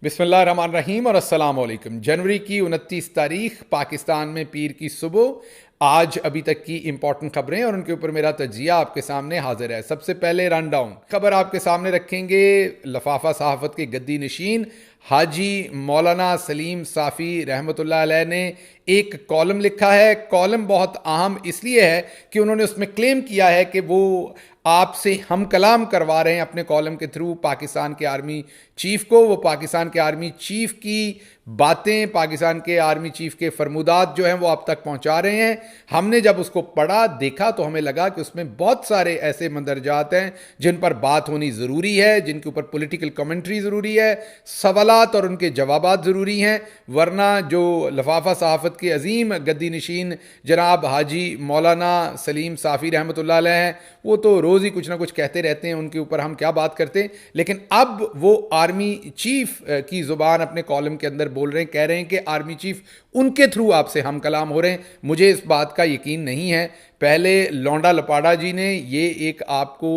बिस्मिल्लाहिर्रहमानिर्रहीम और अस्सलाम वालेकुम। जनवरी की 29 तारीख पाकिस्तान में पीर की सुबह आज अभी तक की इंपॉर्टेंट खबरें और उनके ऊपर मेरा तजिया आपके सामने हाजिर है। सबसे पहले रन डाउन खबर आपके सामने रखेंगे। लफाफा सहाफत के गद्दी नशीन हाजी मौलाना सलीम साफ़ी रहमतुल्लाह अलैह ने एक कॉलम लिखा है। कॉलम बहुत अहम इसलिए है कि उन्होंने उसमें क्लेम किया है कि वो आपसे हम कलाम करवा रहे हैं अपने कॉलम के थ्रू पाकिस्तान के आर्मी चीफ को। वो पाकिस्तान के आर्मी चीफ की बातें, पाकिस्तान के आर्मी चीफ के फरमुदात जो हैं वो आप तक पहुंचा रहे हैं। हमने जब उसको पढ़ा देखा तो हमें लगा कि उसमें बहुत सारे ऐसे मंदरजात हैं जिन पर बात होनी ज़रूरी है, जिनके ऊपर पॉलिटिकल कमेंट्री ज़रूरी है, सवालात और उनके जवाबात ज़रूरी हैं। वरना जो लफाफा सहाफ़त के अजीम गद्दी नशीन जनाब हाजी मौलाना सलीम साफ़ी रहमतुल्लाह अलैह हैं, वो तो रोज़ ही कुछ ना कुछ कहते रहते हैं, उनके ऊपर हम क्या बात करते। लेकिन अब वो आर्मी चीफ की ज़ुबान अपने कॉलम के अंदर बोल रहे हैं, कह रहे हैं कि आर्मी चीफ उनके थ्रू आपसे हम कलाम हो रहे हैं। मुझे इस बात का यकीन नहीं है। पहले लौंडा लपाड़ा जी ने ये एक आपको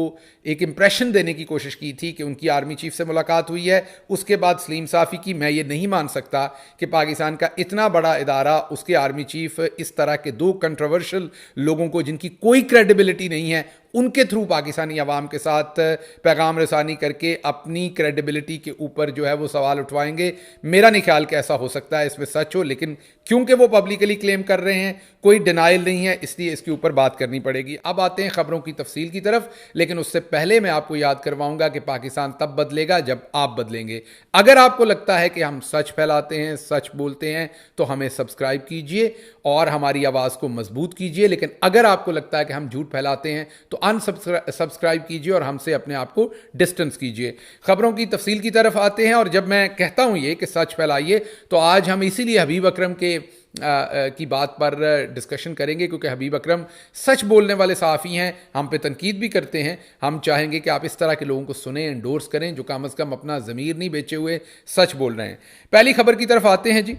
एक इंप्रेशन देने की कोशिश की थी कि उनकी आर्मी चीफ से मुलाकात हुई है। उसके बाद सलीम साफ़ी की। मैं ये नहीं मान सकता कि पाकिस्तान का इतना बड़ा इदारा, उसके आर्मी चीफ इस तरह के दो कंट्रोवर्शियल लोगों को जिनकी कोई क्रेडिबिलिटी नहीं है, उनके थ्रू पाकिस्तानी अवाम के साथ पैगाम रसानी करके अपनी क्रेडिबिलिटी के ऊपर जो है वो सवाल उठवाएंगे। मेरा नहीं ख्याल कि ऐसा हो सकता है, इसमें सच हो, लेकिन क्योंकि वो पब्लिकली क्लेम कर रहे हैं, कोई डिनाइल नहीं है, इसलिए इसके ऊपर बात करनी पड़ेगी। अब आते हैं खबरों की तफसील की तरफ, लेकिन उससे पहले मैं आपको याद करवाऊंगा कि पाकिस्तान तब बदलेगा जब आप बदलेंगे। अगर आपको लगता है कि हम सच फैलाते हैं, सच बोलते हैं, तो हमें सब्सक्राइब कीजिए और हमारी आवाज़ को मजबूत कीजिए। लेकिन अगर आपको लगता है कि हम झूठ फैलाते हैं तो अनसब्सक्राइब कीजिए और हमसे अपने आप को डिस्टेंस कीजिए। खबरों की तफसील की तरफ आते हैं। और जब मैं कहता हूं ये कि सच फैलाइए, तो आज हम इसीलिए हबीब अकरम की बात पर डिस्कशन करेंगे, क्योंकि हबीब अकरम सच बोलने वाले सहाफ़ी हैं, हम पे तनकीद भी करते हैं। हम चाहेंगे कि आप इस तरह के लोगों को सुने, एंडोर्स करें, जो कम अज़ कम अपना ज़मीर नहीं बेचे हुए सच बोल रहे हैं। पहली खबर की तरफ आते हैं जी।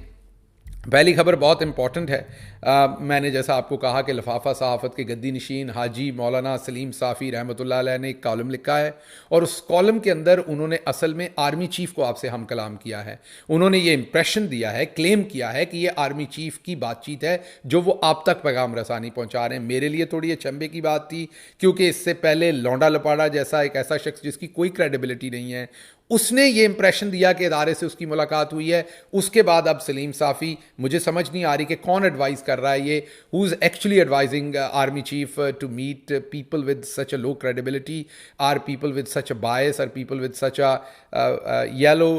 पहली खबर बहुत इंपॉर्टेंट है। मैंने जैसा आपको कहा कि लफाफा सहाफ़त के गद्दी नशीन हाजी मौलाना सलीम साफ़ी रहमतुल्लाह अलैह ने एक कॉलम लिखा है और उस कॉलम के अंदर उन्होंने असल में आर्मी चीफ़ को आपसे हम कलाम किया है। उन्होंने ये इंप्रेशन दिया है, क्लेम किया है कि ये आर्मी चीफ़ की बातचीत है जो वो आप तक पैगाम रसानी पहुँचा रहे हैं। मेरे लिए थोड़ी अचंभे की बात थी, क्योंकि इससे पहले लौंडा लपाड़ा जैसा एक ऐसा शख्स जिसकी कोई क्रेडिबिलिटी नहीं है, उसने ये इंप्रेशन दिया कि इदारे से उसकी मुलाकात हुई है। उसके बाद अब सलीम साफ़ी, मुझे समझ नहीं आ रही कि कौन एडवाइस कर रहा है ये, who is actually advising army chief to meet people with such a low credibility, or people with such a bias, or people with such a yellow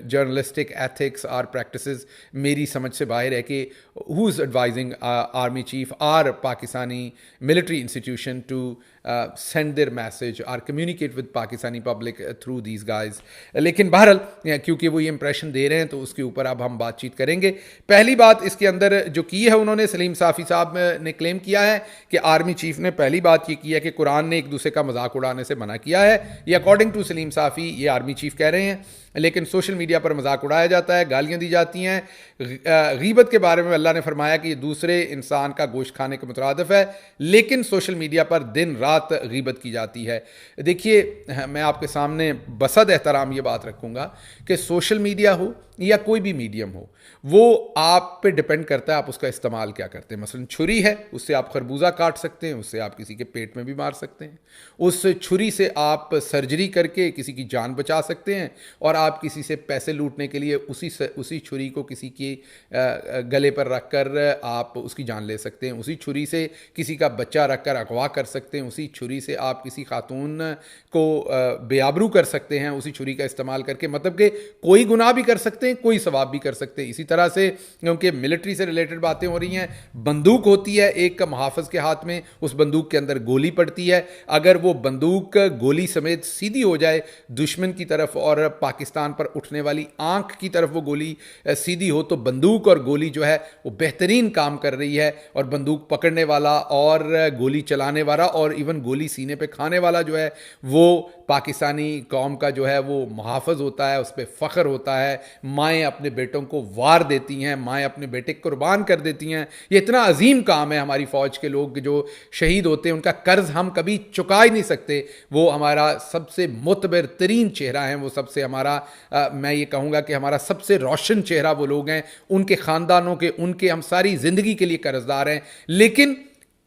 journalistic ethics or practices. मेरी समझ से बाहर है कि who is advising army chief or Pakistani military institution to send their message or communicate with Pakistani public through these guys। लेकिन बहरहाल क्योंकि वो ये इंप्रेशन दे रहे हैं तो उसके ऊपर अब हम बातचीत करेंगे। पहली बात इसके अंदर जो की है उन्होंने, सलीम साफ़ी साहब ने क्लेम किया है कि आर्मी चीफ ने पहली बात ये की है कि कुरान ने एक दूसरे का मजाक उड़ाने से मना किया है। ये अकॉर्डिंग टू सलीम साफ़ी ये आर्मी चीफ कह रहे हैं, लेकिन सोशल मीडिया पर मजाक उड़ाया जाता है, गालियाँ दी जाती हैं। गीबत के बारे में अल्लाह ने फरमाया कि ये दूसरे इंसान का गोश्त खाने के मुतरादिफ है, लेकिन सोशल मीडिया पर दिन रात गीबत की जाती है। देखिए, मैं आपके सामने बसद एहतराम ये बात रखूँगा कि सोशल मीडिया हो या कोई भी मीडियम हो, वो आप पे डिपेंड करता है आप उसका इस्तेमाल क्या करते हैं। मसलन छुरी है, उससे आप खरबूजा काट सकते हैं, उससे आप किसी के पेट में भी मार सकते हैं। उस छुरी से आप सर्जरी करके किसी की जान बचा सकते हैं, और आप किसी से पैसे लूटने के लिए उसी छुरी को किसी के गले पर रख कर आप उसकी जान ले सकते हैं। उसी छुरी से किसी का बच्चा रख कर अगवा कर सकते हैं। उसी छुरी से आप किसी खातून को बेआबरू कर सकते हैं उसी छुरी का इस्तेमाल करके। मतलब कि कोई गुनाह भी कर सकते हैं, कोई सवाब भी कर सकते हैं। इसी तरह से, क्योंकि मिलिट्री से रिलेटेड बातें हो रही हैं, बंदूक होती है एक मुहाफ़िज़ के हाथ में, उस बंदूक के अंदर गोली पड़ती है। अगर वो बंदूक गोली समेत सीधी हो जाए दुश्मन की तरफ और पाकिस्तान पर उठने वाली आंख की तरफ वो गोली सीधी हो, तो बंदूक और गोली जो है वो बेहतरीन काम कर रही है। और बंदूक पकड़ने वाला और गोली चलाने वाला और इवन गोली सीने पे खाने वाला जो है वो पाकिस्तानी कौम का जो है वो मुहाफ़िज़ होता है, उस पर फ़ख्र होता है, माएँ अपने बेटों को वार देती हैं, माएँ अपने बेटे कुर्बान कर देती हैं। ये इतना अजीम काम है। हमारी फ़ौज के लोग जो शहीद होते हैं उनका कर्ज हम कभी चुका ही नहीं सकते। वो हमारा सबसे मुतबर तरीन चेहरा है, वो सबसे हमारा मैं ये कहूँगा कि हमारा सबसे रोशन चेहरा वो लोग हैं। उनके ख़ानदानों के, उनके हम सारी ज़िंदगी के लिए कर्जदार हैं। लेकिन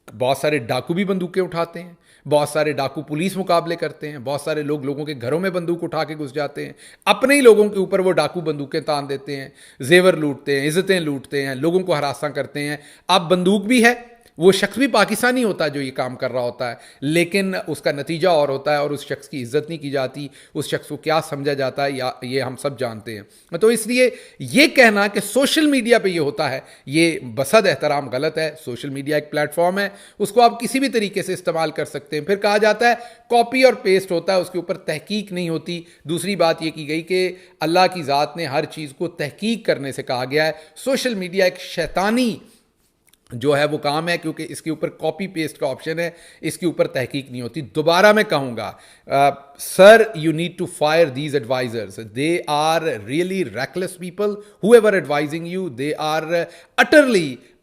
बहुत सारे डाकू भी बंदूकें उठाते हैं, बहुत सारे डाकू पुलिस मुकाबले करते हैं, बहुत सारे लोग लोगों के घरों में बंदूक उठा के घुस जाते हैं, अपने ही लोगों के ऊपर वो डाकू बंदूकें तान देते हैं, जेवर लूटते हैं, इज्जतें लूटते हैं, लोगों को हरासा करते हैं। अब बंदूक भी है, वो शख्स भी पाकिस्तानी होता है जो ये काम कर रहा होता है, लेकिन उसका नतीजा और होता है और उस शख्स की इज्जत नहीं की जाती, उस शख्स को क्या समझा जाता है या ये हम सब जानते हैं। तो इसलिए ये कहना कि सोशल मीडिया पे ये होता है, ये बसद एहतराम गलत है। सोशल मीडिया एक प्लेटफॉर्म है, उसको आप किसी भी तरीके से इस्तेमाल कर सकते हैं। फिर कहा जाता है कॉपी और पेस्ट होता है, उसके ऊपर तहकीक नहीं होती। दूसरी बात ये की गई कि अल्लाह की ज़ात ने हर चीज़ को तहकीक करने से कहा गया है। सोशल मीडिया एक शैतानी जो है वो काम है, क्योंकि इसके ऊपर कॉपी पेस्ट का ऑप्शन है, इसके ऊपर तहकीक नहीं होती। दोबारा मैं कहूँगा, sir you need to fire these advisers, they are really reckless people, however advising you, they are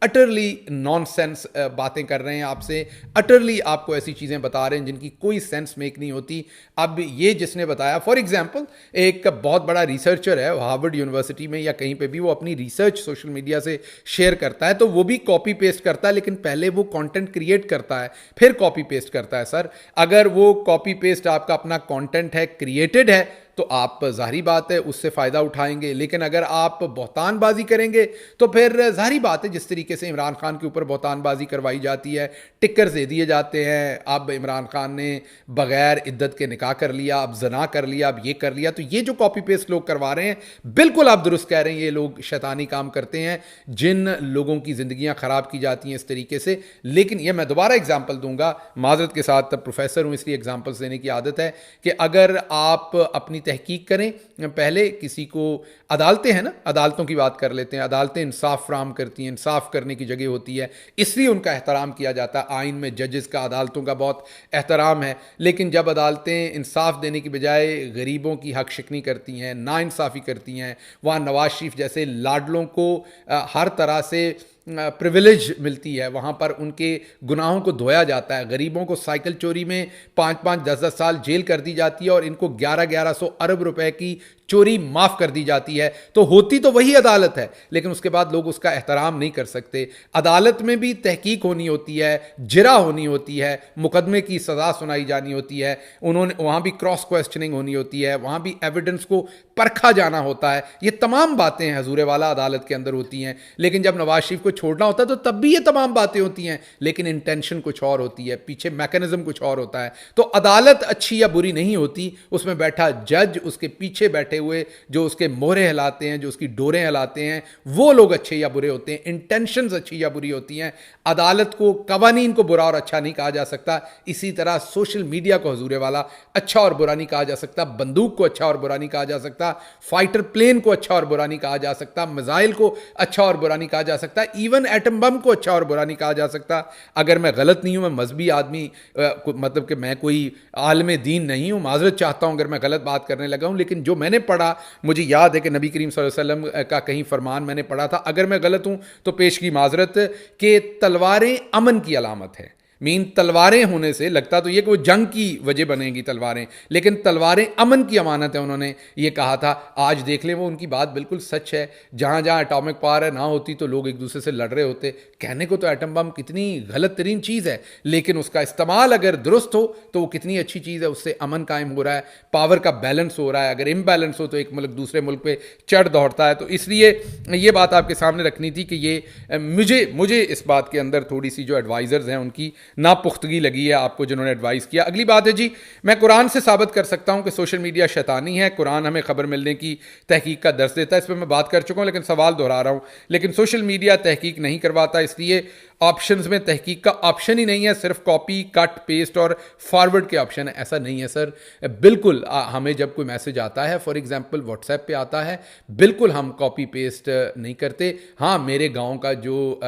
utterly nonsense बातें कर रहे हैं आपसे, अटरली आपको ऐसी चीज़ें बता रहे हैं जिनकी कोई सेंस मेक नहीं होती। अब ये जिसने बताया, फॉर एग्जांपल एक बहुत बड़ा रिसर्चर है हार्वर्ड यूनिवर्सिटी में या कहीं पे भी, वो अपनी रिसर्च सोशल मीडिया से शेयर करता है, तो वो भी कॉपी पेस्ट करता है, लेकिन पहले वो कंटेंट क्रिएट करता है फिर कॉपी पेस्ट करता है। सर अगर वो कॉपी पेस्ट आपका अपना कंटेंट है, क्रिएटेड है, तो आप जाहिर बात है उससे फ़ायदा उठाएंगे। लेकिन अगर आप बहतानबाजी करेंगे तो फिर जाहिर बात है जिस तरीके से इमरान खान के ऊपर बहतानबाजी करवाई जाती है, टिक्कर दे दिए जाते हैं, अब इमरान खान ने बग़ैर इद्दत के निकाह कर लिया, अब जना कर लिया, अब ये कर लिया, तो ये जो कॉपी पेस्ट लोग करवा रहे हैं, बिल्कुल आप दुरुस्त कह रहे हैं, ये लोग शैतानी काम करते हैं, जिन लोगों की ज़िंदगियाँ ख़राब की जाती हैं इस तरीके से। लेकिन ये मैं दोबारा एग्जाम्पल दूंगा, माजरत के साथ प्रोफेसर हूँ इसलिए एग्जाम्पल्स देने की आदत है, कि अगर आप अपनी तहकीक करें, पहले किसी को, अदालतें हैं ना, अदालतों की बात कर लेते हैं, अदालतें इंसाफ फराहम करती हैं, इंसाफ करने की जगह होती है, इसलिए उनका एहतराम किया जाता है। आइन में जजेस का, अदालतों का बहुत एहतराम है। लेकिन जब अदालतें इंसाफ देने की बजाय गरीबों की हक शिकनी करती हैं, नाइंसाफ़ी करती हैं, वहाँ नवाज शरीफ जैसे लाडलों को हर तरह से प्रिविलेज मिलती है, वहाँ पर उनके गुनाहों को धोया जाता है, गरीबों को साइकिल चोरी में 5-5, 10-10 साल जेल कर दी जाती है और इनको 1100 अरब रुपए की चोरी माफ़ कर दी जाती है, तो होती तो वही अदालत है, लेकिन उसके बाद लोग उसका एहतराम नहीं कर सकते। अदालत में भी तहकीक होनी होती है, जिरा होनी होती है, मुकदमे की सज़ा सुनाई जानी होती है, उन्होंने वहाँ भी क्रॉस क्वेश्चनिंग होनी होती है, वहाँ भी एविडेंस को परखा जाना होता है। ये तमाम बातें हजूर वाला अदालत के अंदर होती हैं। लेकिन जब नवाज शरीफ को छोड़ना होता है तो तब भी ये तमाम बातें होती हैं, लेकिन इंटेंशन कुछ और होती है, पीछे मैकेनिज्म कुछ और होता है। तो अदालत अच्छी या बुरी नहीं होती, उसमें बैठा जज, उसके पीछे बैठे हुए जो उसके मोहरे हिलाते हैं, जो उसकी डोरें हिलाते हैं, वो लोग अच्छे या बुरे होते हैं, इंटेंशंस अच्छी या बुरी होती हैं। अदालत को, कवानीन को बुरा और अच्छा नहीं कहा जा सकता। इसी तरह सोशल मीडिया को हजूर वाला अच्छा और बुरा नहीं कहा जा सकता, बंदूक को अच्छा और बुरा नहीं कहा जा सकता, फाइटर प्लेन को अच्छा और बुरा नहीं कहा जा सकता, मिसाइल को अच्छा और बुरा नहीं कहा जा सकता, इवन एटम बम को अच्छा और बुरा नहीं कहा जा सकता। अगर मैं गलत नहीं हूं, मैं मजहबी आदमी, मतलब कि मैं कोई आलिम दीन नहीं हूं, माजरत चाहता हूं अगर मैं गलत बात करने लगा हूं, लेकिन जो मैंने पढ़ा, मुझे याद है कि नबी करीम सल्लल्लाहु अलैहि वसल्लम का कहीं फरमान मैंने पढ़ा था, अगर मैं गलत हूं तो पेश की माजरत, कि तलवारें अमन की अलामत है। मीन तलवारें होने से लगता तो ये कि वो जंग की वजह बनेंगी तलवारें, लेकिन तलवारें अमन की अमानत है, उन्होंने ये कहा था। आज देख लें, वो उनकी बात बिल्कुल सच है। जहाँ जहाँ एटॉमिक पावर ना होती तो लोग एक दूसरे से लड़ रहे होते। कहने को तो एटम बम कितनी गलत तरीन चीज़ है, लेकिन उसका इस्तेमाल अगर दुरुस्त हो तो वो कितनी अच्छी चीज़ है, उससे अमन कायम हो रहा है, पावर का बैलेंस हो रहा है। अगर इम्बैलेंस हो तो एक मुल्क दूसरे मुल्क पे चढ़ दौड़ता है। तो इसलिए ये बात आपके सामने रखनी थी कि ये मुझे इस बात के अंदर थोड़ी सी जो एडवाइज़र्स हैं उनकी नापुख्तगी लगी है आपको, जिन्होंने एडवाइस किया। अगली बात है जी, मैं कुरान से साबित कर सकता हूं कि सोशल मीडिया शैतानी है। कुरान हमें खबर मिलने की तहकीक का दर्स देता है, इस पर मैं बात कर चुका हूं, लेकिन सवाल दोहरा रहा हूं। लेकिन सोशल मीडिया तहकीक नहीं करवाता, इसलिए ऑप्शंस में तहकीक का ऑप्शन ही नहीं है, सिर्फ कॉपी कट पेस्ट और फॉरवर्ड के ऑप्शन है, ऐसा नहीं है सर। बिल्कुल हमें जब कोई मैसेज आता है, फॉर एग्जांपल व्हाट्सएप पे आता है, बिल्कुल हम कॉपी पेस्ट नहीं करते। हाँ, मेरे गांव का जो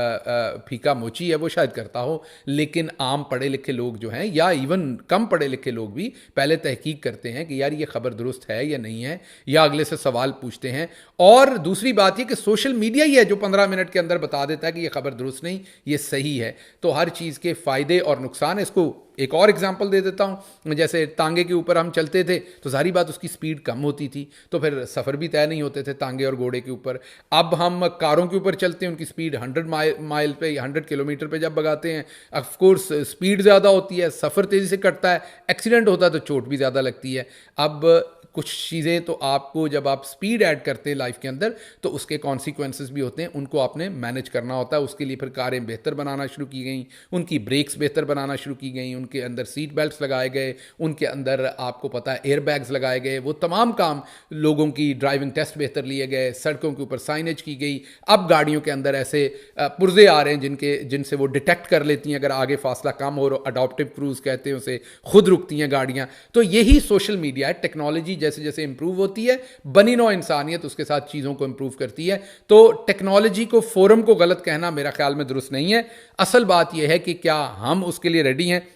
फीका मोची है वो शायद करता हो, लेकिन आम पढ़े लिखे लोग जो हैं या इवन कम पढ़े लिखे लोग भी पहले तहकीक करते हैं कि यार ये खबर दुरुस्त है या नहीं है, या अगले से सवाल पूछते हैं। और दूसरी बात ये कि सोशल मीडिया ही है जो 15 मिनट के अंदर बता देता है कि ये खबर दुरुस्त नहीं, ये सही है। तो हर चीज़ के फ़ायदे और नुकसान। इसको एक और एग्जांपल दे देता हूँ, जैसे तांगे के ऊपर हम चलते थे तो सारी बात उसकी स्पीड कम होती थी, तो फिर सफ़र भी तय नहीं होते थे तांगे और घोड़े के ऊपर। अब हम कारों के ऊपर चलते हैं, उनकी स्पीड 100 माइल पे, 100 किलोमीटर पे जब भगाते हैं, ऑफकोर्स स्पीड ज़्यादा होती है, सफ़र तेज़ी से कटता है, एक्सीडेंट होता है तो चोट भी ज़्यादा लगती है। अब कुछ चीज़ें तो आपको जब आप स्पीड ऐड करते हैं लाइफ के अंदर तो उसके कॉन्सिक्वेंसेस भी होते हैं, उनको आपने मैनेज करना होता है। उसके लिए फिर कारें बेहतर बनाना शुरू की गई, उनकी ब्रेक्स बेहतर बनाना शुरू की गई, उनके अंदर सीट बेल्ट्स लगाए गए, उनके अंदर आपको पता है एयर बैग्स लगाए गए, वो तमाम काम, लोगों की ड्राइविंग टेस्ट बेहतर लिए गए, सड़कों के ऊपर साइनेज की गई। अब गाड़ियों के अंदर ऐसे पुर्जे आ रहे हैं जिनसे वो डिटेक्ट कर लेती हैं अगर आगे फासला कम हो, अडॉप्टिव क्रूज कहते हैं उसे, खुद रुकती हैं गाड़ियाँ। तो यही सोशल मीडिया है। टेक्नोलॉजी जैसे जैसे इंप्रूव होती है, बनी नौ इंसानियत उसके साथ चीज़ों को इंप्रूव करती है। तो टेक्नोलॉजी को, फोरम को गलत कहना मेरा ख्याल में दुरुस्त नहीं है। असल बात यह है कि क्या हम उसके लिए रेडी हैं।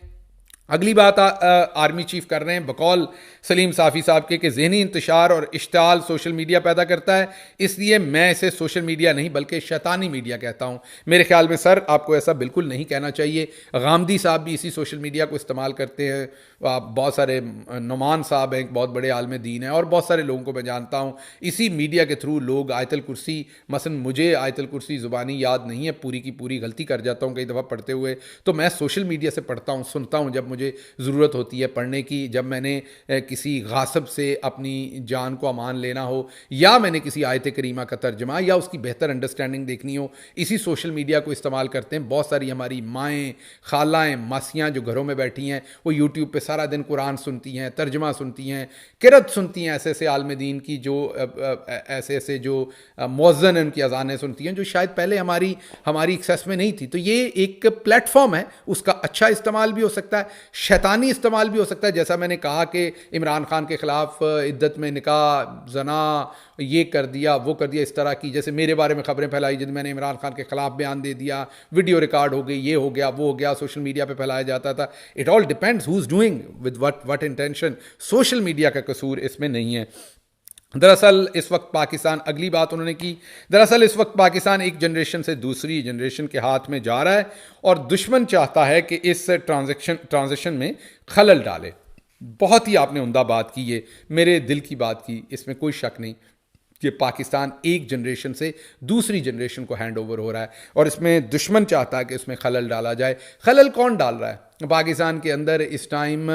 अगली बात आर्मी चीफ कर रहे हैं बकौल सलीम साफ़ी साहब के कि ज़हनी इंतशार और इश्ताल सोशल मीडिया पैदा करता है, इसलिए मैं इसे सोशल मीडिया नहीं बल्कि शैतानी मीडिया कहता हूँ। मेरे ख्याल में सर आपको ऐसा बिल्कुल नहीं कहना चाहिए। गामदी साहब भी इसी सोशल मीडिया को इस्तेमाल करते हैं, बहुत सारे, नुमान साहब हैं बहुत बड़े आलम दीन हैं, और बहुत सारे लोगों को मैं जानता हूँ। इसी मीडिया के थ्रू लोग आयतल कुर्सी, मसलन मुझे आयतल कुर्सी ज़ुबानी याद नहीं है, पूरी की पूरी गलती कर जाता हूँ कई दफ़ा पढ़ते हुए, तो मैं सोशल मीडिया से पढ़ता हूँ, सुनता हूँ जब मुझे ज़रूरत होती है पढ़ने की। जब मैंने किसी गासिब से अपनी जान को अमान लेना हो, या मैंने किसी आयत करीमा का तर्जमा या उसकी बेहतर अंडरस्टैंडिंग देखनी हो, इसी सोशल मीडिया को इस्तेमाल करते हैं। बहुत सारी हमारी माएँ, खालाएँ, मासियाँ जो घरों में बैठी हैं, वो यूट्यूब पे सारा दिन कुरान सुनती हैं, तर्जमा सुनती हैं, किरत सुनती हैं, ऐसे ऐसे आलम दीन की जो ऐसे ऐसे जो मुअज़्ज़िन हैं उनकी अज़ानें सुनती हैं, जो शायद पहले हमारी एक्सेस में नहीं थी। तो ये एक प्लेटफॉर्म है, उसका अच्छा इस्तेमाल भी हो सकता है, शैतानी इस्तेमाल भी हो सकता है। जैसा मैंने कहा कि इमरान खान के ख़िलाफ़ इद्दत में निकाह, जना, ये कर दिया, वो कर दिया, इस तरह की, जैसे मेरे बारे में खबरें फैलाई जिन मैंने इमरान खान के ख़िलाफ़ बयान दे दिया, वीडियो रिकॉर्ड हो गई, ये हो गया, वो हो गया, सोशल मीडिया पे फैलाया जाता था। It all depends who is doing with what intention. Social media का कसूर इसमें नहीं है। दरअसल इस वक्त पाकिस्तान, अगली बात उन्होंने की, दरअसल इस वक्त पाकिस्तान एक जनरेशन से दूसरी जनरेशन के हाथ में जा रहा है और दुश्मन चाहता है कि इस ट्रांजिशन में खलल डाले। बहुत ही आपने उम्दा बात की, ये मेरे दिल की बात की, इसमें कोई शक नहीं कि पाकिस्तान एक जनरेशन से दूसरी जनरेशन को हैंड ओवर हो रहा है और इसमें दुश्मन चाहता है कि इसमें खलल डाला जाए। खलल कौन डाल रहा है पाकिस्तान के अंदर इस टाइम?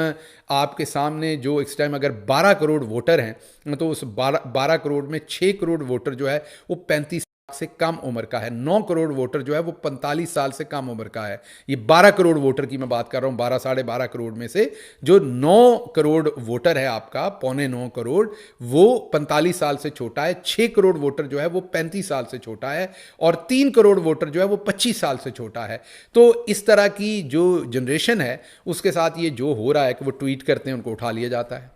आपके सामने जो इस टाइम अगर 12 करोड़ वोटर हैं तो उस 12 करोड़ में 6 करोड़ वोटर जो है वो 35 से कम उम्र का है, 9 करोड़ वोटर जो है वो 45 साल से कम उम्र का है। ये 12 करोड़ वोटर की मैं बात कर रहा हूँ। 12 साढ़े 12 करोड़ में से जो 9 करोड़ वोटर है आपका, पौने 9 करोड़, वो 45 साल से छोटा है। 6 करोड़ वोटर जो है वो 35 साल से छोटा है और 3 करोड़ वोटर जो है वो 25 साल से छोटा है। तो इस तरह की जो जनरेशन है उसके साथ ये जो हो रहा है कि वो ट्वीट करते हैं उनको उठा लिया जाता है,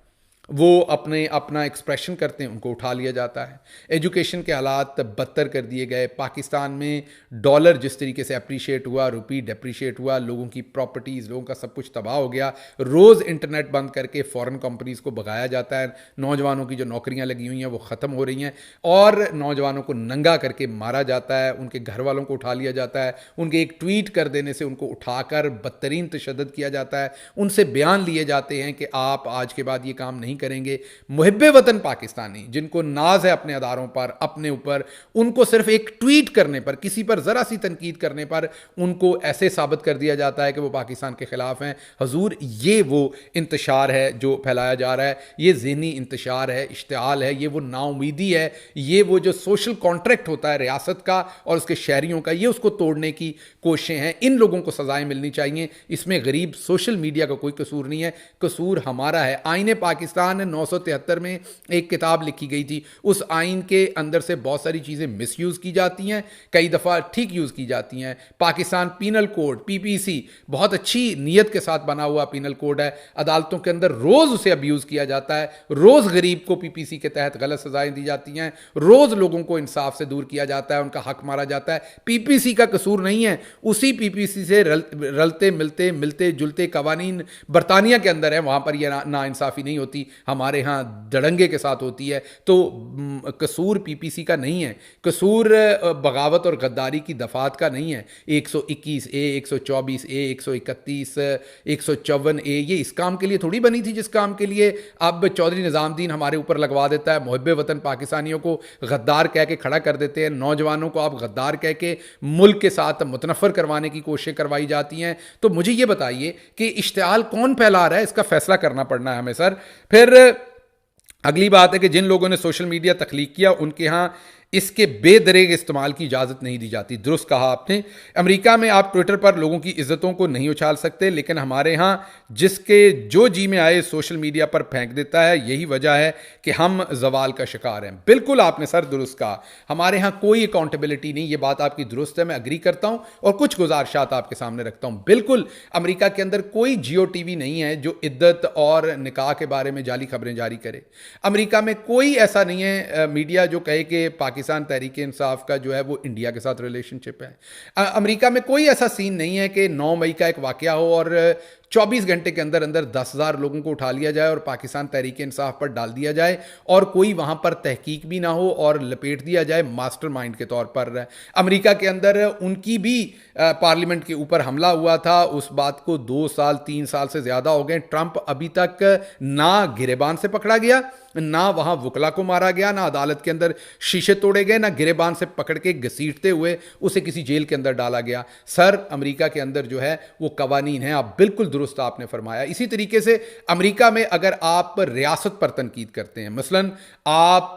वो अपना एक्सप्रेशन करते हैं उनको उठा लिया जाता है। एजुकेशन के हालात बदतर कर दिए गए। पाकिस्तान में डॉलर जिस तरीके से अप्रीशिएट हुआ, रुपी डेप्रीशिएट हुआ, लोगों की प्रॉपर्टीज़, लोगों का सब कुछ तबाह हो गया। रोज़ इंटरनेट बंद करके फ़ॉरेन कंपनीज़ को भगाया जाता है। नौजवानों की जो नौकरियां लगी हुई हैं वो ख़त्म हो रही हैं और नौजवानों को नंगा करके मारा जाता है, उनके घर वालों को उठा लिया जाता है, उनके एक ट्वीट कर देने से उनको उठाकर बदतरीन तशद्दुद किया जाता है, उनसे बयान लिए जाते हैं कि आप आज के बाद ये काम नहीं करेंगे। मुहिब्बे वतन पाकिस्तानी जिनको नाज है अपने अदारों पर, अपने ऊपर, उनको सिर्फ एक ट्वीट करने पर, किसी पर जरा सी तनकीद करने पर उनको ऐसे साबित कर दिया जाता है कि वो पाकिस्तान के खिलाफ हैं। हजूर, ये वो इंतशार है जो फैलाया जा रहा है, ये ज़हनी इंतशार है, इश्तिआल है, ये वो नाउमीदी है, ये वो जो सोशल कॉन्ट्रैक्ट होता है रियासत का और उसके शहरियों का, ये उसको तोड़ने की कोशिशें हैं। इन लोगों को सजाएं मिलनी चाहिए। इसमें गरीब सोशल मीडिया का कोई कसूर नहीं है, कसूर हमारा है। आईने पाकिस्तान पाकिस्तान 973 में एक किताब लिखी गई थी, उस आइन के अंदर से बहुत सारी चीज़ें मिसयूज़ की जाती हैं, कई दफ़ा ठीक यूज़ की जाती हैं। पाकिस्तान पीनल कोड पीपीसी बहुत अच्छी नीयत के साथ बना हुआ पीनल कोड है, अदालतों के अंदर रोज़ उसे अब्यूज़ किया जाता है, रोज़ गरीब को पीपीसी के तहत गलत सजाएं दी जाती हैं, रोज़ लोगों को इंसाफ से दूर किया जाता है, उनका हक मारा जाता है। पीपीसी का कसूर नहीं है, उसी पीपीसी से रलते मिलते मिलते जुलते कवानीन बरतानिया के अंदर है, वहाँ पर यह नाइंसाफ़ी नहीं होती, हमारे यहाँ दड़ंगे के साथ होती है। तो कसूर पीपीसी का नहीं है, कसूर बगावत और गद्दारी की दफात का नहीं है। 121 ए, 124 ए, 131, 154 ए, ये इस काम के लिए थोड़ी बनी थी जिस काम के लिए अब चौधरी निज़ामुद्दीन हमारे ऊपर लगवा देता है। मुहिब्बे वतन पाकिस्तानियों को गद्दार कह के खड़ा कर देते हैं, नौजवानों को आप गद्दार कह के मुल्क के साथ मुतनफ़र करवाने की कोशिशें करवाई जाती हैं। तो मुझे ये बताइए कि इश्तिआल कौन फैला रहा है, इसका फैसला करना पड़ना है हमें सर। फिर अगली बात है कि जिन लोगों ने सोशल मीडिया तख्लीक किया उनके यहाँ इसके बेदरेग इस्तेमाल की इजाज़त नहीं दी जाती। दुरुस्त कहा आपने। अमेरिका में आप ट्विटर पर लोगों की इज्जतों को नहीं उछाल सकते, लेकिन हमारे यहाँ जिसके जो जी में आए सोशल मीडिया पर फेंक देता है, यही वजह है कि हम जवाल का शिकार हैं। बिल्कुल आपने सर दुरुस्त कहा, हमारे यहाँ कोई अकाउंटेबिलिटी नहीं, ये बात आपकी दुरुस्त है, मैं अग्री करता हूँ और कुछ गुजारिशात आपके सामने रखता हूँ। बिल्कुल अमेरिका के अंदर कोई जियो टीवी नहीं है जो इद्दत और निकाह के बारे में जाली खबरें जारी करे। अमेरिका में कोई ऐसा नहीं है मीडिया जो कहे कि पाकिस्तान तहरीक इंसाफ का जो है वो इंडिया के साथ रिलेशनशिप है। अमेरिका में कोई ऐसा सीन नहीं है कि 9 मई का एक वाकया हो और 24 घंटे के अंदर अंदर 10,000 लोगों को उठा लिया जाए और पाकिस्तान तहरीक इंसाफ पर डाल दिया जाए और कोई वहां पर तहकीक भी ना हो और लपेट दिया जाए मास्टरमाइंड के तौर पर। अमेरिका के अंदर उनकी भी पार्लियामेंट के ऊपर हमला हुआ था, उस बात को 2 साल 3 साल से ज़्यादा हो गए। ट्रंप अभी तक ना गिरेबान से पकड़ा गया, ना वहां वकला को मारा गया, ना अदालत के अंदर शीशे तोड़े गए, ना गिरेबान से पकड़ के घसीटते हुए उसे किसी जेल के अंदर डाला गया। सर अमेरिका के अंदर जो है वो कवानीन है, आप बिल्कुल दुरुस्त आपने फरमाया। इसी तरीके से अमेरिका में अगर आप रियासत पर तनकीद करते हैं, मसलन आप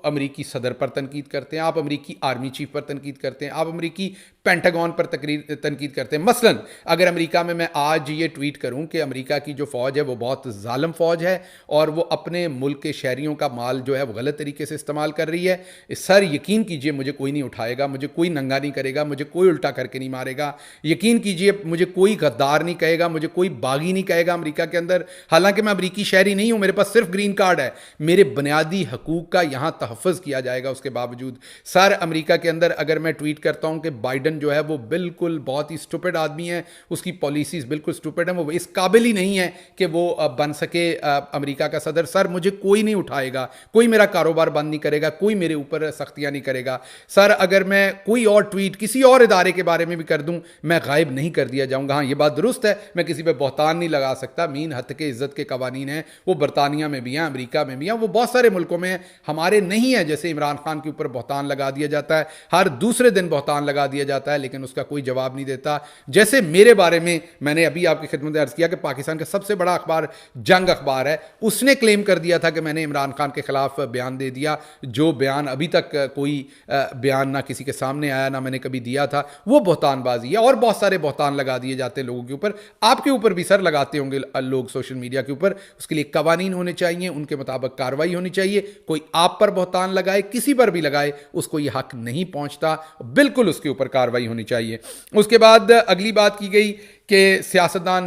अमेरिकी सदर पर तनकीद करते हैं, आप अमेरिकी आर्मी चीफ पर तनकीद करते हैं, आप अमेरिकी पेंटागन पर तनकीद करते हैं। मसलन अगर अमेरिका में मैं आज ये ट्वीट करूं कि अमेरिका की जो फ़ौज है वो बहुत जालिम फ़ौज है और वो अपने मुल्क के शहरियों का माल जो है वो गलत तरीके से इस्तेमाल कर रही है, सर यकीन कीजिए मुझे कोई नहीं उठाएगा, मुझे कोई नंगा नहीं करेगा, मुझे कोई उल्टा करके नहीं मारेगा। यकीन कीजिए मुझे कोई गद्दार नहीं कहेगा, मुझे कोई बागी नहीं कहेगा अमेरिका के अंदर। हालांकि मैं अमेरिकी शहरी नहीं हूं, मेरे पास सिर्फ ग्रीन कार्ड है, मेरे बुनियादी हकूक का यहां तहफ़्फ़ुज़ किया जाएगा उसके बावजूद। सर अमेरिका के अंदर अगर मैं ट्वीट करता हूं कि बाइडन जो है वो बिल्कुल बहुत ही स्टूपिड आदमी है, उसकी पॉलिसीज़ बिल्कुल स्टूपिड है, वो इस काबिल ही नहीं है कि वो बन सके अमेरिका का सदर, सर मुझे कोई नहीं उठाएगा, कोई मेरा कारोबार बंद नहीं करेगा, कोई मेरे ऊपर सख्तियां नहीं करेगा। सर अगर मैं कोई और ट्वीट किसी और इदारे के बारे में भी कर दूं, मैं गायब नहीं कर दिया जाऊंगा। हाँ ये बात दुरुस्त है, मैं किसी पे बहतान नहीं लगा सकता, मीन हद के इज्जत के कवानीन हैं, वो बरतानिया में भी हैं, अमेरिका में भी हैं, वो बहुत सारे मुल्कों में हैं, हमारे नहीं है। जैसे इमरान खान के ऊपर बहतान लगा दिया जाता है, हर दूसरे दिन बहतान लगा दिया जाता है, लेकिन उसका कोई जवाब नहीं देता। जैसे मेरे बारे में मैंने अभी आपकी खिदमत में अर्ज किया कि पाकिस्तान का सबसे बड़ा अखबार जंग अखबार है, उसने क्लेम कर दिया था कि मैंने इमरान खान के खिलाफ बयान दे दिया, जो बयान अभी तक कोई बयान ना किसी के सामने आया ना मैंने कभी दिया था, वो बहतानबाजी है। और बहुत सारे बहतान लगा दिए जाते हैं लोगों के ऊपर, आपके ऊपर भी सर लगाते होंगे लोग सोशल मीडिया के ऊपर, उसके लिए कवानीन होने चाहिए, उनके मुताबिक कार्रवाई होनी चाहिए। कोई आप पर बहतान लगाए, किसी पर भी लगाए, उसको ये हक नहीं पहुंचता, बिल्कुल उसके ऊपर कार्रवाई होनी चाहिए। उसके बाद अगली बात की गई कि सियासतदान,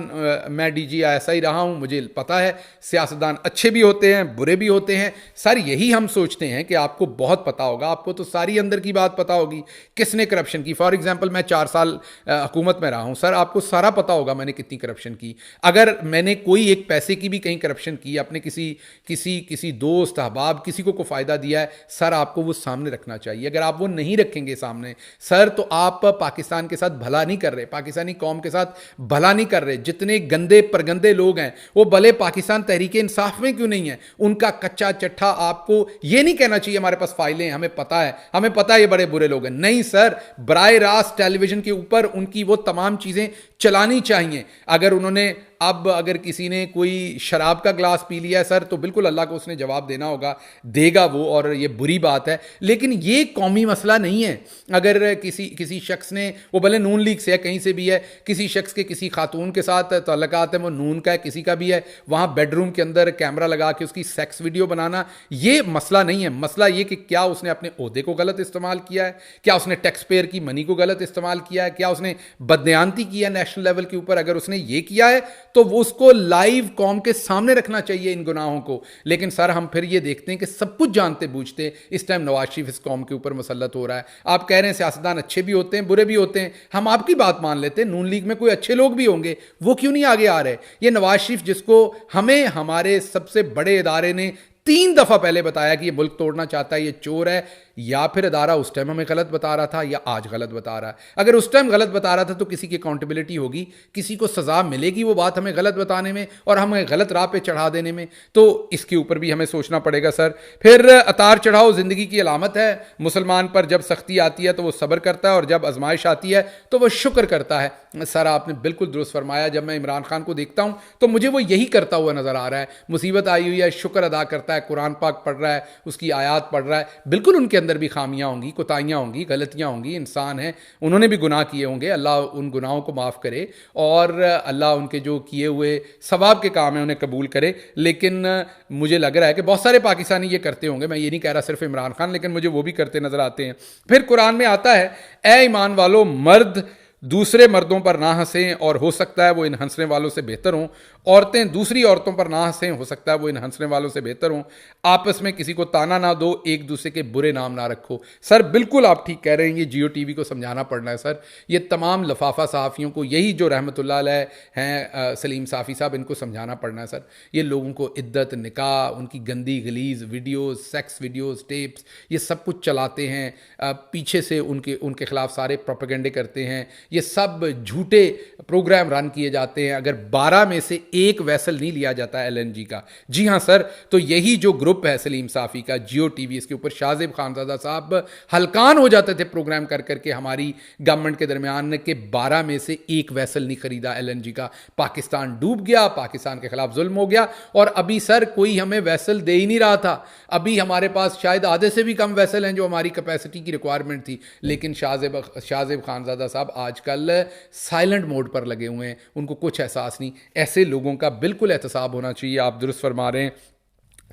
मैं DGI रहा हूं, मुझे पता है सियासतदान अच्छे भी होते हैं बुरे भी होते हैं। सर यही हम सोचते हैं कि आपको बहुत पता होगा, आपको तो सारी अंदर की बात पता होगी, किसने करप्शन की। फॉर एग्जांपल मैं 4 साल हुकूमत में रहा हूं, सर आपको सारा पता होगा मैंने कितनी करप्शन की। अगर मैंने कोई एक पैसे की भी कहीं करप्शन की, अपने किसी दोस्त अहबाब किसी को फ़ायदा दिया है, सर आपको वो सामने रखना चाहिए। अगर आप वो नहीं रखेंगे सामने सर, तो आप पाकिस्तान के साथ भला नहीं कर रहे, पाकिस्तानी कौम के साथ भला नहीं कर रहे। जितने गंदे परगंदे लोग हैं वो भले पाकिस्तान तहरीक इंसाफ में क्यों नहीं है, उनका कच्चा चट्ठा आपको ये नहीं कहना चाहिए हमारे पास फाइलें, हमें पता है ये बड़े बुरे लोग हैं। नहीं सर, बराह रास्त टेलीविजन के ऊपर उनकी वो तमाम चीजें चलानी चाहिए। अगर उन्होंने अब अगर किसी ने कोई शराब का ग्लास पी लिया है सर, तो बिल्कुल अल्लाह को उसने जवाब देना होगा, देगा वो, और ये बुरी बात है। लेकिन ये कौमी मसला नहीं है। अगर किसी शख्स ने, वो भले नून लीग से है, कहीं से भी है, किसी शख्स के किसी खातून के साथ ताल्लुकात है, वो नून का है, किसी का भी है, वहाँ बेडरूम के अंदर कैमरा लगा के उसकी सेक्स वीडियो बनाना, ये मसला नहीं है। मसला ये कि क्या उसने अपने ओहदे को गलत इस्तेमाल किया है, क्या उसने टैक्स पेयर की मनी को गलत इस्तेमाल किया है, क्या उसने बदनयानती किया नेशनल लेवल के ऊपर। अगर उसने ये किया है तो वो उसको लाइव कौम के सामने रखना चाहिए इन गुनाहों को। लेकिन सर हम फिर ये देखते हैं कि सब कुछ जानते बूझते इस टाइम नवाज शरीफ इस कौम के ऊपर मुसल्लत हो रहा है। आप कह रहे हैं सियासतदान अच्छे भी होते हैं, बुरे भी होते हैं, हम आपकी बात मान लेते हैं, नून लीग में कोई अच्छे लोग भी होंगे, वो क्यों नहीं आगे आ रहे। ये नवाज शरीफ जिसको हमें हमारे सबसे बड़े इदारे ने 3 दफा पहले बताया कि ये मुल्क तोड़ना चाहता है, ये चोर है, या फिर अदारा उस टाइम हमें गलत बता रहा था या आज गलत बता रहा है। अगर उस टाइम गलत बता रहा था तो किसी की अकाउंटेबिलिटी होगी, किसी को सजा मिलेगी वो बात हमें गलत बताने में और हमें गलत राह पे चढ़ा देने में। तो इसके ऊपर भी हमें सोचना पड़ेगा सर। फिर अतार चढ़ाओ जिंदगी की अलामत है। मुसलमान पर जब सख्ती आती है तो वो सब्र करता है और जब आजमाइश आती है तो वह शुक्र करता है। सर आपने बिल्कुल दुरुस्त फरमाया। जब मैं इमरान खान को देखता हूं तो मुझे वो यही करता हुआ नजर आ रहा है। मुसीबत आई हुई है, शुक्र अदा करता है, कुरान पाक पढ़ रहा है, उसकी आयात पढ़ रहा है। बिल्कुल उनके अंदर भी खामियां होंगी, कोताहियां होंगी, गलतियां होंगी, इंसान हैं, उन्होंने भी गुनाह किए होंगे, अल्लाह उन गुनाहों को माफ़ करे और अल्लाह उनके जो किए हुए सवाब के काम हैं उन्हें कबूल करे। लेकिन मुझे लग रहा है कि बहुत सारे पाकिस्तानी ये करते होंगे, मैं ये नहीं कह रहा सिर्फ इमरान खान, लेकिन मुझे वो भी करते नजर आते हैं। फिर कुरान में आता है, ए ईमान वालों, मर्द दूसरे मर्दों पर ना हंसें और हो सकता है वो इन हंसने वालों से बेहतर हों। औरतें दूसरी औरतों पर ना हंसें, हो सकता है वो इन हंसने वालों से बेहतर हों। आपस में किसी को ताना ना दो, एक दूसरे के बुरे नाम ना रखो। सर बिल्कुल आप ठीक कह रहे हैं, ये जियो टीवी को समझाना पड़ना है सर। ये तमाम लफाफा सहाफ़ियों को, यही जो रहमतुल्लाह अलैह हैं सलीम साफ़ी साहब, इनको समझाना पड़ना है सर। ये लोगों को इद्दत, निकाह, उनकी गंदी गलीज वीडियोज़, सेक्स वीडियोज़, टेप्स, ये सब कुछ चलाते हैं, पीछे से उनके खिलाफ सारे प्रोपेगेंडे करते हैं। ये सब झूठे प्रोग्राम रन किए जाते हैं। अगर 12 में से एक वैसल नहीं लिया जाता एलएनजी का, जी हाँ सर, तो यही जो ग्रुप है सलीम साफ़ी का, जियो टीवी, इसके ऊपर शाहजेब खानज़ादा साहब हलकान हो जाते थे प्रोग्राम कर करके हमारी गवर्नमेंट के दरमियान के 12 में से एक वैसल नहीं खरीदा एलएनजी का। पाकिस्तान डूब गया, पाकिस्तान के खिलाफ जुल्म हो गया और अभी सर कोई हमें वैसल दे ही नहीं रहा था। अभी हमारे पास शायद आधे से भी कम वैसल हैं जो हमारी कैपेसिटी की रिक्वायरमेंट थी। लेकिन शाहजेब खानज़ादा साहब आजकल साइलेंट मोड पर लगे हुए हैं, उनको कुछ एहसास नहीं। ऐसे लोगों का बिल्कुल एहतसाब होना चाहिए। आप दुरुस्त फरमा रहे हैं।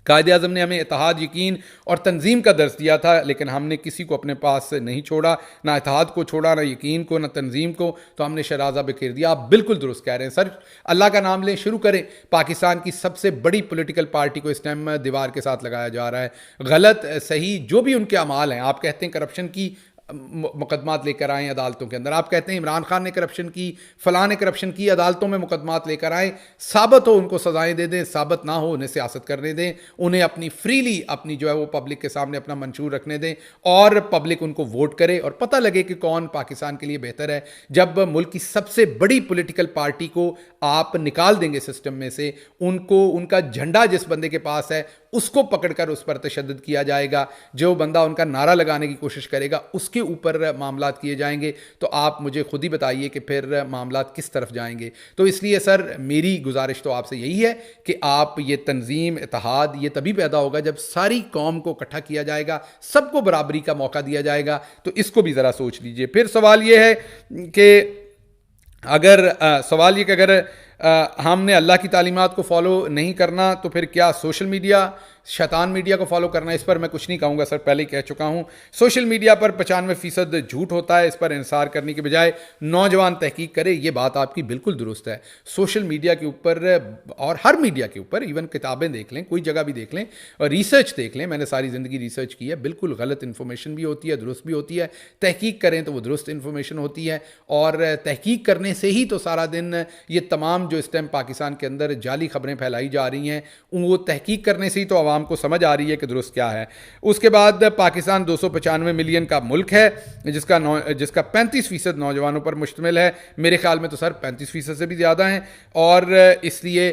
कायदे आज़म ने हमें इत्तेहाद, यकीन और तंजीम का दर्स दिया था, लेकिन हमने किसी को अपने पास से नहीं छोड़ा, ना इत्तेहाद को छोड़ा, ना यकीन को, ना तंजीम को, तो हमने शराजा बिखेर दिया। आप बिल्कुल दुरुस्त कह रहे हैं सर। अल्लाह का नाम लें, शुरू करें। पाकिस्तान की सबसे बड़ी पॉलिटिकल पार्टी को इस टाइम दीवार के साथ लगाया जा रहा है। गलत सही जो भी उनके अमाल हैं, आप कहते हैं करप्शन की मुकदमात लेकर आएँ अदालतों के अंदर, आप कहते हैं इमरान खान ने करप्शन की, फलां ने करप्शन की, अदालतों में मुकदमात लेकर आएँ, साबित हो उनको सजाएं दे दें, साबित ना हो उन्हें सियासत करने दें, उन्हें अपनी फ्रीली अपनी जो है वो पब्लिक के सामने अपना मंशूर रखने दें और पब्लिक उनको वोट करे और पता लगे कि कौन पाकिस्तान के लिए बेहतर है। जब मुल्क की सबसे बड़ी पॉलिटिकल पार्टी को आप निकाल देंगे सिस्टम में से, उनको उनका झंडा जिस बंदे के पास है उसको पकड़कर उस पर तशद्दुद किया जाएगा, जो बंदा उनका नारा लगाने की कोशिश करेगा उसके ऊपर मामलात किए जाएंगे। तो आप मुझे खुद ही बताइए कि फिर मामलात किस तरफ जाएंगे। तो इसलिए सर मेरी गुजारिश तो आपसे यही है कि आप ये तंजीम, इत्तेहाद, ये तभी पैदा होगा जब सारी कौम को इकट्ठा किया जाएगा, सबको बराबरी का मौका दिया जाएगा। तो इसको भी ज़रा सोच लीजिए। फिर सवाल ये है कि अगर हमने अल्लाह की तालीमात को फॉलो नहीं करना तो फिर क्या सोशल मीडिया, शैतान मीडिया को फॉलो करना? इस पर मैं कुछ नहीं कहूँगा सर, पहले ही कह चुका हूँ। सोशल मीडिया पर 95% झूठ होता है, इस पर इंसार करने के बजाय नौजवान तहकीक करे। ये बात आपकी बिल्कुल दुरुस्त है। सोशल मीडिया के ऊपर और हर मीडिया के ऊपर, इवन किताबें देख लें, कोई जगह भी देख लें और रिसर्च देख लें, मैंने सारी ज़िंदगी रिसर्च की है, बिल्कुल गलत इन्फॉर्मेशन भी होती है, दुरुस्त भी होती है। तहकीक करें तो वो दुरुस्त इन्फॉर्मेशन होती है और तहकीक करने से ही तो सारा दिन ये तमाम जो इस टाइम पाकिस्तान के अंदर जाली खबरें फैलाई जा रही हैं, वो तहकीक करने से ही तो को समझ आ रही है कि दुरुस्त क्या है। उसके बाद पाकिस्तान 295 मिलियन का मुल्क है जिसका 35% नौजवानों पर मुश्तमिल है। मेरे ख्याल में तो सर 35% से भी ज़्यादा हैं और इसलिए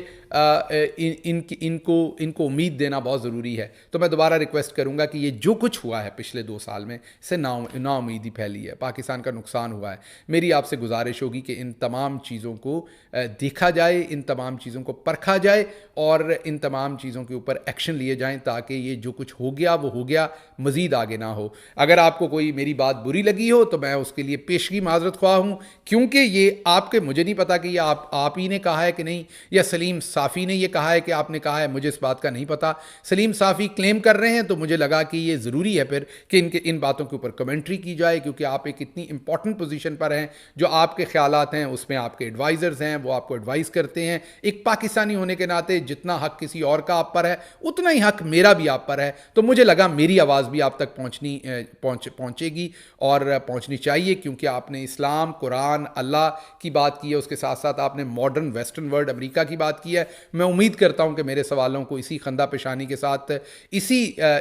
इनको उम्मीद देना बहुत ज़रूरी है। तो मैं दोबारा रिक्वेस्ट करूँगा कि ये जो कुछ हुआ है पिछले 2 साल में, इससे नाउम्मीदी फैली है, पाकिस्तान का नुकसान हुआ है। मेरी आपसे गुजारिश होगी कि इन तमाम चीज़ों को देखा जाए, इन तमाम चीज़ों को परखा जाए और इन तमाम चीज़ों के ऊपर एक्शन लिए जाएं, ताकि ये जो कुछ हो गया वो हो गया, मज़ीद आगे ना हो। अगर आपको कोई मेरी बात बुरी लगी हो तो मैं उसके लिए पेशगी माजरत ख्वाह हूँ, क्योंकि ये आपके, मुझे नहीं पता कि ये आप ही ने कहा है कि नहीं, या सलीम साफ़ी ने ये कहा है कि आपने कहा है, मुझे इस बात का नहीं पता। सलीम साफ़ी क्लेम कर रहे हैं तो मुझे लगा कि ये ज़रूरी है फिर कि इन बातों के ऊपर कमेंट्री की जाए, क्योंकि आप एक इतनी इंपॉर्टेंट पोजीशन पर हैं, जो आपके ख्यालात हैं उसमें आपके एडवाइज़र्स हैं, वो आपको एडवाइस करते हैं। एक पाकिस्तानी होने के नाते जितना हक किसी और का आप पर है, उतना ही हक मेरा भी आप पर है। तो मुझे लगा मेरी आवाज़ भी आप तक पहुंचेगी और पहुंचनी चाहिए, क्योंकि आपने इस्लाम, कुरान, अल्लाह की बात की है, उसके साथ साथ आपने मॉडर्न वेस्टर्न वर्ल्ड, अमेरिका की बात की है। मैं उम्मीद करता हूं कि मेरे सवालों को इसी खंदा पेशानी के साथ,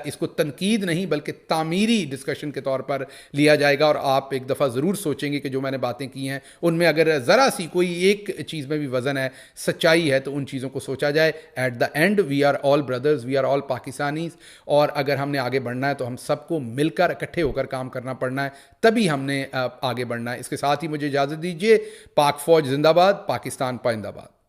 इसको तनकीद नहीं बल्कि तामीरी डिस्कशन के तौर पर लिया जाएगा, और आप एक दफ़ा ज़रूर सोचेंगे कि जो मैंने बातें की हैं उनमें अगर ज़रा सी कोई एक चीज़ में भी वज़न है, सच्चाई है, तो उन चीज़ों को सोचा जाए। At the end we are all brothers, we are all Pakistanis, और अगर हमने आगे बढ़ना है तो हम सबको मिलकर इकट्ठे होकर काम करना पड़ना है, तभी हमने आगे बढ़ना है। इसके साथ ही मुझे इजाज़त दीजिए। पाक फ़ौज जिंदाबाद, पाकिस्तान पाइंदाबाद।